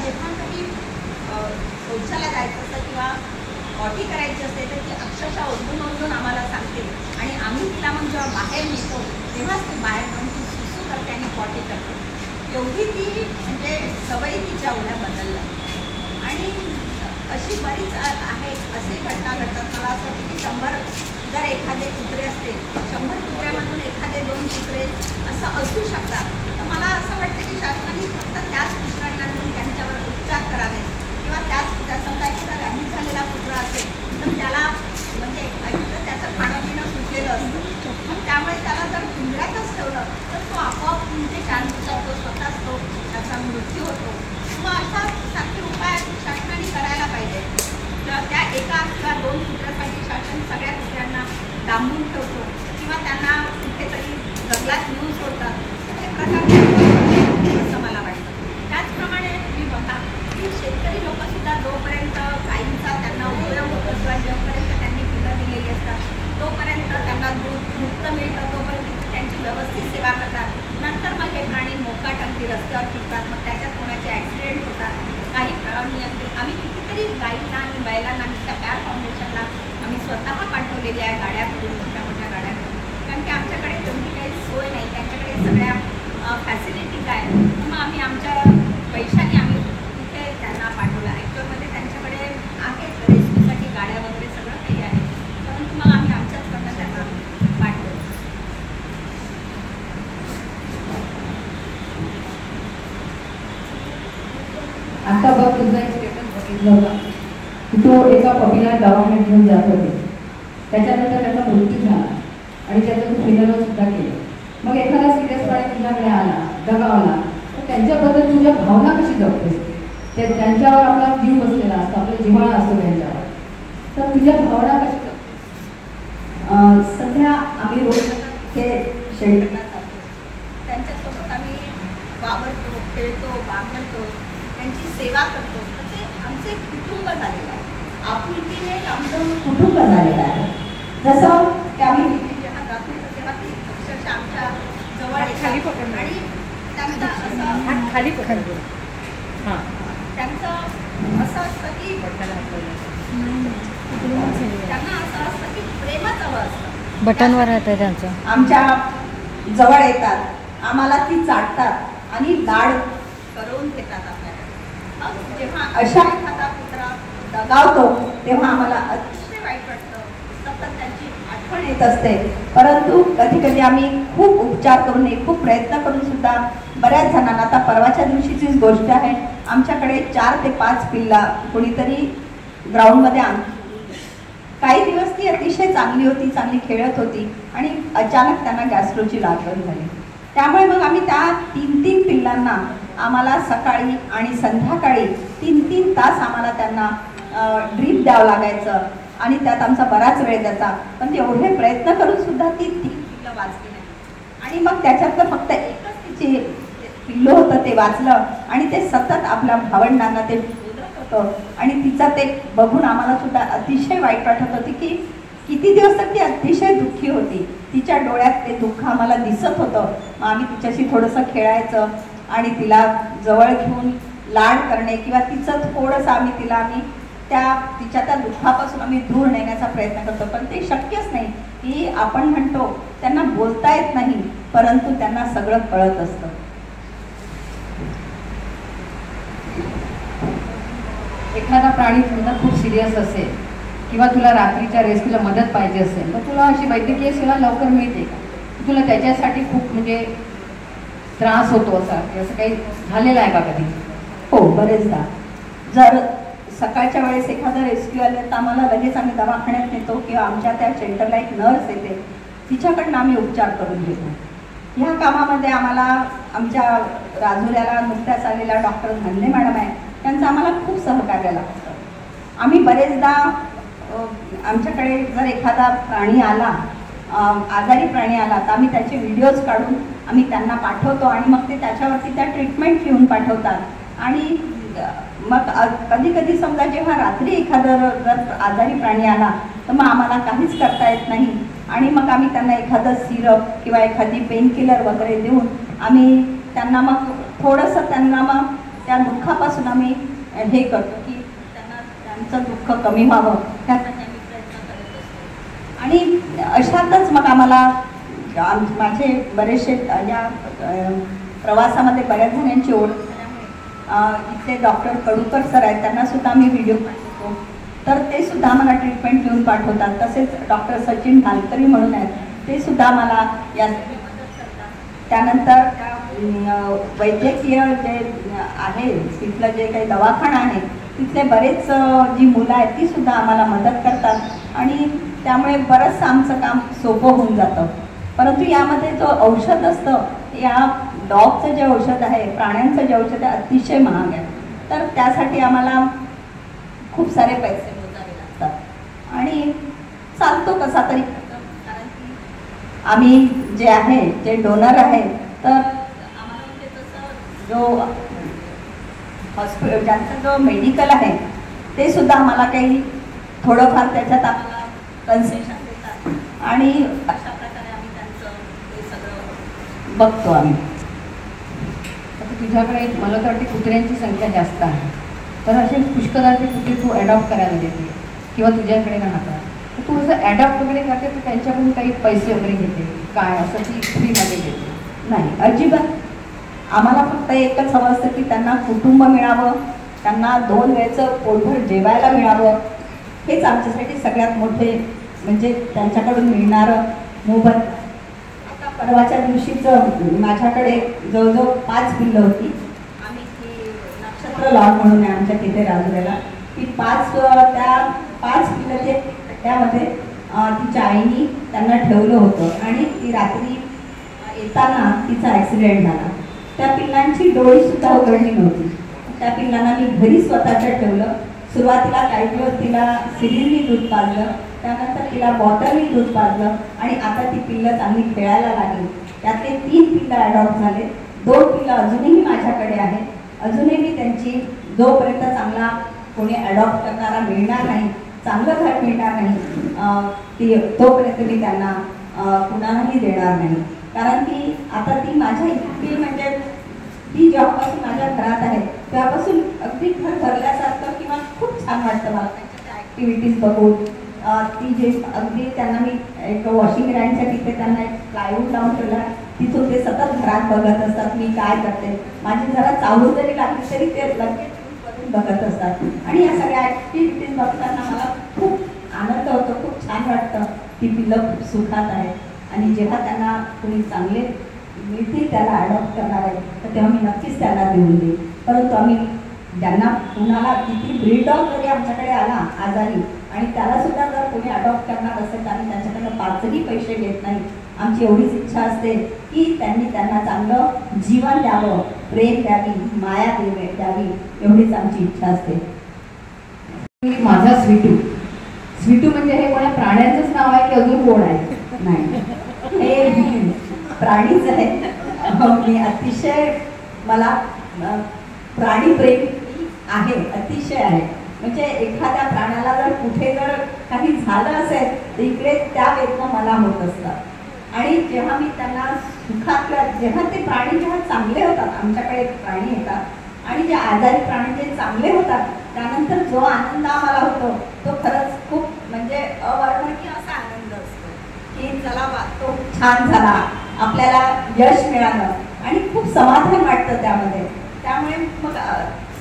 जेव्हा कधी शौचाला जायचं असतं किंवा पॉटी करायची असते तर ती अक्षरशः ओरडून आम्हाला सांगते आणि आम्ही तिला मग जेव्हा बाहेर नेतो तेव्हाच ती बाहेर जाऊन ती सुसू करते आणि पॉटी करते. एवढी ती म्हणजे सवयी तिच्या एवढ्या बदलल्या. आणि अशी बरीच आहे, असे घटना घडतात. मला असं वाटतं की 100 जर एखादे कुत्रे असते, 100 कुत्र्यामधून एखादे 2 कुत्रे असं असू शकतात. तर मला असं वाटतं की शासनाने फक्त त्याच कुत्र्यांना त्यांच्यावर उपचार करावे किंवा त्याच समजा एखादा व्याधी झालेला कुत्रा असेल तर त्याला म्हणजे त्याचं खाणं पिणं सुटलेलं असतं, मग त्यामुळे त्याला जर पिंजऱ्यातच ठेवलं तर तो आपोआप म्हणजे शांत होतो, स्वतःच तो त्याचा मृत्यू होतो. मग अशा सारखे उपाय शासनाने करायला पाहिजे. त्या एका किंवा 2 कुत्र्यासाठी शासन सगळ्या कुत्र्यांना डांबून ठेवतो किंवा त्यांना कुठेतरी जंगलात नेऊन सोडतात. हे प्रकार असं मला वाटतं. त्याचप्रमाणे मी बघा की शेतकरी लोकंसुद्धा जोपर्यंत गाईंचा त्यांना उपयोग होतो किंवा जोपर्यंत त्यांनी पिकं दिलेली असतात तोपर्यंत त्यांना दूध मुक्त मिळतं, तोपर्यंत त्यांची व्यवस्थित सेवा करतात. नंतर मग हे प्राणी मोकाट अगदी रस्त्यावर फिरतात, मग त्याच्यात कोणाचे ॲक्सिडेंट होतात. काही प्राणी आम्ही कितीतरी गाईंना आणि बैलांना त्या पॅर फाउंडेशनला आम्ही स्वतः पाठवलेली आहे गाड्या करून, मोठ्या मोठ्या गाड्या करून, कारण की आमच्याकडे तेवढी काही सोय नाही. त्यांच्याकडे सगळ्या फॅसिलिटी काय, मग आम्ही आमच्या पैशाने आम्ही तिथे त्यांना पाठवलं. ॲक्च्युअलमध्ये त्यांच्याकडे आहेत रेस्क्यूसाठी गाड्या वगैरे सगळं काही आहे, परंतु मग आम्ही आमच्याचकडनं त्यांना पाठवलं. आता बघ तुझा एक स्टेटस बघितलं होता की तू एका पपीला दवाखान्यात घेऊन जात होते, त्याच्यानंतर त्याचा मृत्यू झाला आणि त्याचं तू फिनरल सुद्धा केलं. मग एखादा सिरियसपणे तुझ्याकडे आला, दगावला, तर त्यांच्याबद्दल तुझ्या भावना कशी जपतेस? ते त्यांच्यावर आपला जीव बसलेला असतो, आपला जिव्हाळा असतो त्यांच्यावर, तर तुझ्या भावना कशी जपतेस? सध्या आम्ही रोज हे शेल्टरला जातो, त्यांच्यासोबत आम्ही वावरतो, खेळतो, बागडतो, त्यांची सेवा करतो. तर ते आमचे कुटुंब झालेलं आहे, आपुलकीने आमचं कुटुंब झालेलं आहे. जसं की आम्ही जेव्हा जातो तेव्हा ती अक्षरशः आमच्या जवळ खाली पकडून आणि त्यांचं असं खाली पकडून त्यांचं असं असतं की त्यांना असं असतं की प्रेमच हवं असतं. बटनवर आहे त्यांचं. आमच्या जवळ येतात, आम्हाला ती चाटतात आणि लाड करून घेतात आपल्याला. जेव्हा अशा एखादा कुत्रा दगावतो तेव्हा आम्हाला अतिशय वाईट वाटतं, सतत त्यांची आठवण येत असते. परंतु कधी कधी आम्ही खूप उपचार करून खूप प्रयत्न करून सुद्धा बऱ्याच जणांना, आता परवाच्या दिवशीचीच गोष्ट आहे, आमच्याकडे 4 ते 5 पिल्ला कोणीतरी ग्राउंडमध्ये आणली. काही दिवस ती अतिशय चांगली होती, चांगली खेळत होती आणि अचानक त्यांना गॅस्ट्रोची लागण झाली. त्यामुळे मग आम्ही त्या 3-3 पिल्लांना आम्हाला सकाळी आणि संध्याकाळी 3-3 तास आम्हाला त्यांना ड्रीप द्यावं लागायचं आणि त्यात आमचा बराच वेळ जायचा. पण एवढे प्रयत्न करून सुद्धा ती 3 पिल्लं वाचली नाही. आणि मग त्याच्यातलं फक्त एकच तिचे पिल्लं होतं ते वाचलं आणि ते सतत आपल्या भावंडांना ते बोलत होतं आणि तिचं ते बघून आम्हाला सुद्धा अतिशय वाईट वाटत होती की किती दिवस तर ती अतिशय दुःखी होती. तिच्या डोळ्यात ते दुःख आम्हाला दिसत होतं. मग आम्ही तिच्याशी थोडंसं खेळायचं आणि तिला जवळ घेऊन लाड करणे किंवा तिचं थोडंसं आम्ही तिच्या त्या दुःखापासून आम्ही दूर नेण्याचा प्रयत्न करतो. पण ते शक्यच नाही की आपण म्हणतो त्यांना बोलता येत नाही, परंतु त्यांना सगळं कळत असतं. एखादा प्राणी समजा खूप सिरियस असेल किंवा तुला रात्रीच्या रेस्क्यूला मदत पाहिजे असेल तर तुला अशी वैद्यकीय सेवा लवकर मिळते का? तुला त्याच्यासाठी खूप म्हणजे त्रास होतो असं काही झालेलं आहे का कधी? हो, बरेचदा. जर सकाळच्या वेळेस एखादा रेस्क्यू आले तर आम्हाला लगेच आम्ही दवाखान्यात नेतो किंवा आमच्या त्या शेल्टरला एक नर्स येते, तिच्याकडनं आम्ही उपचार करून घेतो. ह्या कामामध्ये आम्हाला आमच्या राजुऱ्याला नुकत्याच आलेल्या डॉक्टर धंदे मॅडम आहे, त्यांचं आम्हाला खूप सहकार्य लागतं. आम्ही बरेचदा आमच्याकडे जर एखादा प्राणी आला, आजारी प्राणी आला, तर आम्ही त्याचे व्हिडिओज काढून आम्ही त्यांना पाठवतो आणि मग ते त्याच्यावरती त्या ट्रीटमेंट लिहून पाठवतात. आणि मग कधी कधी समजा जेव्हा रात्री एखादा जर आजारी प्राणी आला तर मग आम्हाला काहीच करता येत नाही आणि मग आम्ही त्यांना एखादं सिरप किंवा एखादी पेन किलर वगैरे देऊन आम्ही त्यांना मग थोडंसं त्यांना मग त्या दुःखापासून आम्ही हे करतो की त्यांना त्यांचं दुःख कमी व्हावं त्यासाठी आम्ही प्रयत्न करत असतो. आणि अशातच मग आम्हाला माझे बरेचसे या प्रवासामध्ये बऱ्याच जणांची ओळख झाल्यामुळे इथले डॉक्टर कडूकर सर आहेत, त्यांना सुद्धा आम्ही व्हिडिओ पाठवतो, तर ते सुद्धा आम्हाला ट्रीटमेंट घेऊन पाठवतात. तसेच डॉक्टर सचिन ढालकरी म्हणून आहेत, ते सुद्धा मला यासाठी मदत करतात. त्यानंतर वैद्यकीय जे आहे तिथलं जे काही दवाखाना आहे तिथले बरेच जी मुलं आहेत ती सुद्धा आम्हाला मदत करतात आणि त्यामुळे बरंचसं आमचं काम सोपं होऊन जातं. परंतु यामध्ये जो औषध असतं, या डॉगचं जे औषध आहे, प्राण्यांचं जे औषध आहे अतिशय महाग आहे. तर त्यासाठी आम्हाला खूप सारे पैसे मोजावे लागतात आणि चालतो कसा तरी, कारण की आम्ही जे आहे जे डोनर आहे तर आम्हाला म्हणजे तसं जो हॉस्पिटल ज्यांचं जो मेडिकल आहे ते सुद्धा आम्हाला काही थोडंफार त्याच्यात आम्हाला कन्सेशन देतात आणि अशा प्रकारे आम्ही त्यांचं ते सगळं बघतो आम्ही. आता तुझ्याकडे मला तर वाटते कुत्र्यांची संख्या जास्त आहे, तर असे पुष्कळाचे कुत्रे तू ॲडॉप्ट करायला देते किंवा तुझ्याकडे राहतात, तर तू असं ॲडॉप्ट वगैरे करते तर त्यांच्याकडून काही पैसे वगैरे घेते काय, असं ती फ्रीमध्ये घेते? नाही, अजिबात. आम्हाला फक्त एकच हवं असतं की त्यांना कुटुंब मिळावं, त्यांना 2 वेळचं पोटभर जेवायला मिळावं, हेच आमच्यासाठी सगळ्यात मोठे म्हणजे त्यांच्याकडून मिळणारं मोबत. आता परवाच्या दिवशीचं माझ्याकडे जवळजवळ 5 पिल्लं होती. आम्ही ती नक्षत्र लॉन म्हणून आहे आमच्या तिथे राजुऱ्याला, ती 5 पिल्लं ते त्यामध्ये तिच्या आईनी त्यांना ठेवलं होतं आणि ती रात्री येताना तिचा ॲक्सिडेंट झाला. त्या पिल्लांची डोळीसुद्धा उघडली नव्हती. त्या पिल्लांना मी घरी स्वतःच्या ठेवलं. सुरुवातीला काही दिवस तिला सिरिंजनी दूध पाजलं, त्यानंतर तिला बॉटलनी दूध पाजलं आणि आता ती पिल्लं चांगली खेळायला लागली. त्यातले 3 पिल्लं ॲडॉप्ट झाले, 2 पिल्लं अजूनही माझ्याकडे आहेत. अजूनही मी त्यांची जोपर्यंत चांगला कोणी ॲडॉप्ट करणारा मिळणार नाही, चांगलं घर मिळणार नाही, तोपर्यंत मी त्यांना कुणालाही देणार नाही. कारण की आता ती माझ्या इतकी म्हणजे ती जेव्हापासून माझ्या घरात आहे तेव्हापासून अगदी घर भरल्यासारखं किंवा खूप छान वाटतं मला त्यांच्या ॲक्टिव्हिटीज बघून. ती जे अगदी त्यांना मी एक वॉशिंग ग्राइंडच्या तिथे त्यांना एक प्लायवूड लावून ठेवला, तिथून ते सतत घरात बघत असतात मी काय करते. माझी जरा चालू जरी लागली तरी ते लगेच बघत असतात आणि या सगळ्या ॲक्टिव्हिटीज बघताना मला खूप आनंद होतो, खूप छान वाटतं. ती पिल्लं खूप सुखात आहेत आणि जेव्हा त्यांना कोणी चांगले मिळतील त्याला ॲडॉप्ट करणार आहे तर तेव्हा मी नक्कीच त्याला देऊन देईन. परंतु आम्ही ज्यांना कुणाला किती ब्रीड डॉग जरी आमच्याकडे आला आजारी आणि त्यालासुद्धा जर कोणी ॲडॉप्ट करणार असेल तर आम्ही त्यांच्याकडनं 5ही पैसे घेत नाही. आमची एवढीच इच्छा असते की त्यांनी त्यांना चांगलं जीवन द्यावं, प्रेम द्यावी, माया द्यावी, एवढीच आमची इच्छा असते. माझा स्वीटू म्हणजे हे कोणा प्राण्यांचंच नाव आहे की अजून कोण आहे? नाही, हे प्राणीच आहे. मी अतिशय मला प्राणीप्रेमी आहे, अतिशय आहे. म्हणजे एखाद्या प्राण्याला जर कुठे जर काही झालं असेल तर इकडे त्या वेदना मला होत असतात आणि जेव्हा मी त्यांना सुखातल्या जेव्हा ते प्राणी जेव्हा चांगले होतात, आमच्याकडे प्राणी येतात आणि जे आजारी प्राणी जे चांगले होतात त्यानंतर जो आनंद आम्हाला होतो तो खरंच खूप म्हणजे अवर्णनीय असा आनंद असतो की चला बा तो छान झाला, आपल्याला यश मिळालं आणि खूप समाधान वाटतं त्यामध्ये. त्यामुळे मग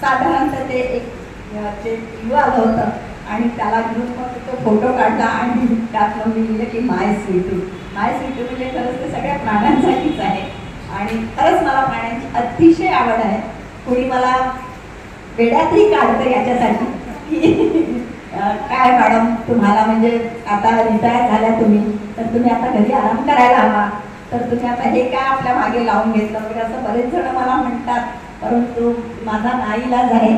साधारणतः ते एक जे युवा आलं होतं आणि त्याला घेऊन मग तो फोटो काढला आणि त्यातलं मी लिहिलं की माय स्वीटू. माय स्वीटू म्हणजे खरंच ते सगळ्या प्राण्यांसाठीच आहे आणि खरंच मला प्राण्यांची अतिशय आवड आहे. कोणी मला वेड्यातही काढतं याच्यासाठी की काय मॅडम तुम्हाला म्हणजे आता रिटायर झाल्या तुम्ही तर तुम्ही आता घरी आराम करायला हवा, तर तुम्ही आता हे काय आपल्या मागे लावून घेतलं वगैरे असं बरेच जण मला म्हणतात. परंतु माझा नाईलाज आहे.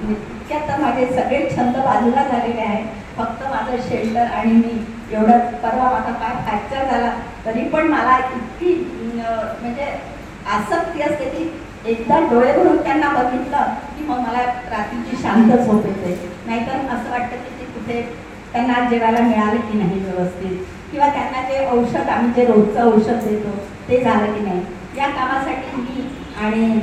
इतक्यात तर माझे सगळे छंद बाजूला झालेले आहे. फक्त माझं शेल्टर आणि मी एवढं. परवा माझा पाय फ्रॅक्चर झाला तरी पण मला इतकी म्हणजे आसक्ती असते की एकदा डोळे भरून त्यांना बघितलं की मग मला रात्रीची शांत झोप येते. नाहीतर असं वाटतं की ते कुठे त्यांना जेवायला मिळालं की नाही व्यवस्थित, किंवा त्यांना जे औषध आम्ही जे रोजचं औषध देतो ते झालं की नाही. या कामासाठी मी आणि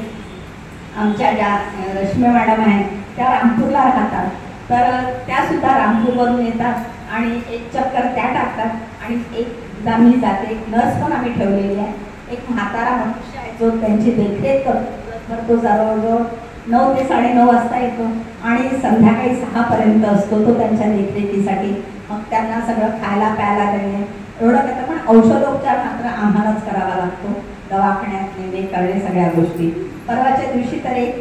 आमच्या ज्या रश्मी मॅडम आहेत त्या रामपूरला राहतात, तर त्यासुद्धा रामपूरवरून येतात आणि एक चक्कर त्या टाकतात आणि एकदा मी जाते. एक नर्स पण आम्ही ठेवलेली आहे, एक म्हातारा मनुष्य आहे जो त्यांची देखरेख करतो. तो जवळजवळ 9 ते 9:30 वाजता येतो आणि संध्याकाळी 6पर्यंत असतो तो त्यांच्या देखरेखीसाठी. मग त्यांना सगळं खायला प्यायला देणे एवढं करतं, पण औषधोपचार मात्र आम्हालाच करावा लागतो. दवाखान्यात नेणे करणे सगळ्या गोष्टी. परवाच्या दिवशी तर एक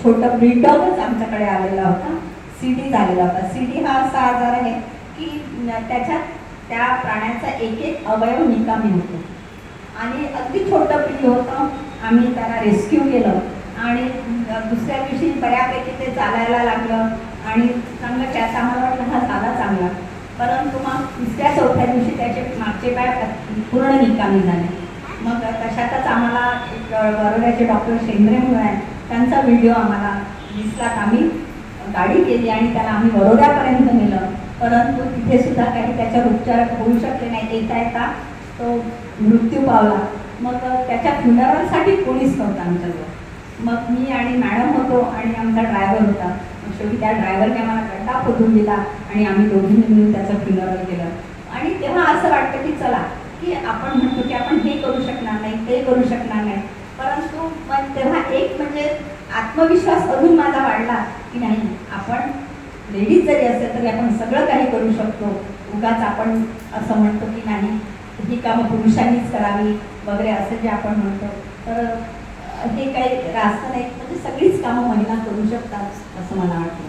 छोटं ब्रीडॉगच आमच्याकडे आलेला होता, CD झालेला होता. CD हा असा आजार आहे की त्याच्यात त्या प्राण्याचा एक अवयव निकामी होतो आणि अगदी छोटं ब्रीड होतं. आम्ही त्याला रेस्क्यू केलं आणि दुसऱ्या दिवशी बऱ्यापैकी ते चालायला लागलं आणि चांगलं त्याचा आम्हाला वाटलं हा झाला चांगला, परंतु मग 3ऱ्या-4थ्या दिवशी त्याचे मागचे पाय पूर्ण निकामी झाले. मग तशातच आम्हाला एक बरोड्याचे डॉक्टर शेंद्रे म्हणून आहेत, त्यांचा व्हिडिओ आम्हाला दिसला. आम्ही गाडी केली आणि त्याला आम्ही बरोड्यापर्यंत नेलं, परंतु तिथे सुद्धा काही त्याच्यावर उपचार होऊ शकले नाही. येता तो मृत्यू पावला. मग त्याच्या फ्युनरलसाठी कोणीच नव्हतं आमच्याजवळ. मग मी आणि मॅडम होतो आणि आमचा ड्रायव्हर होता. मग शेवटी त्या ड्रायव्हरने आम्हाला गड्डा खोदून दिला आणि आम्ही दोघींनी मिळून त्याचं फ्युनरल केलं. आणि तेव्हा असं वाटतं की चला, की आपण म्हणतो की आपण हे करू शकणार नाही, ते करू शकणार नाही, परंतु मग तेव्हा एक म्हणजे आत्मविश्वास अजून माझा वाढला की नाही, आपण लेडीज जरी असेल तरी आपण सगळं काही करू शकतो. उगाच आपण असं म्हणतो की नाही ही कामं पुरुषांनीच करावी वगैरे असं जे आपण म्हणतो, तर हे काही रास्त नाही. म्हणजे सगळीच कामं महिला करू शकतात असं मला वाटतं.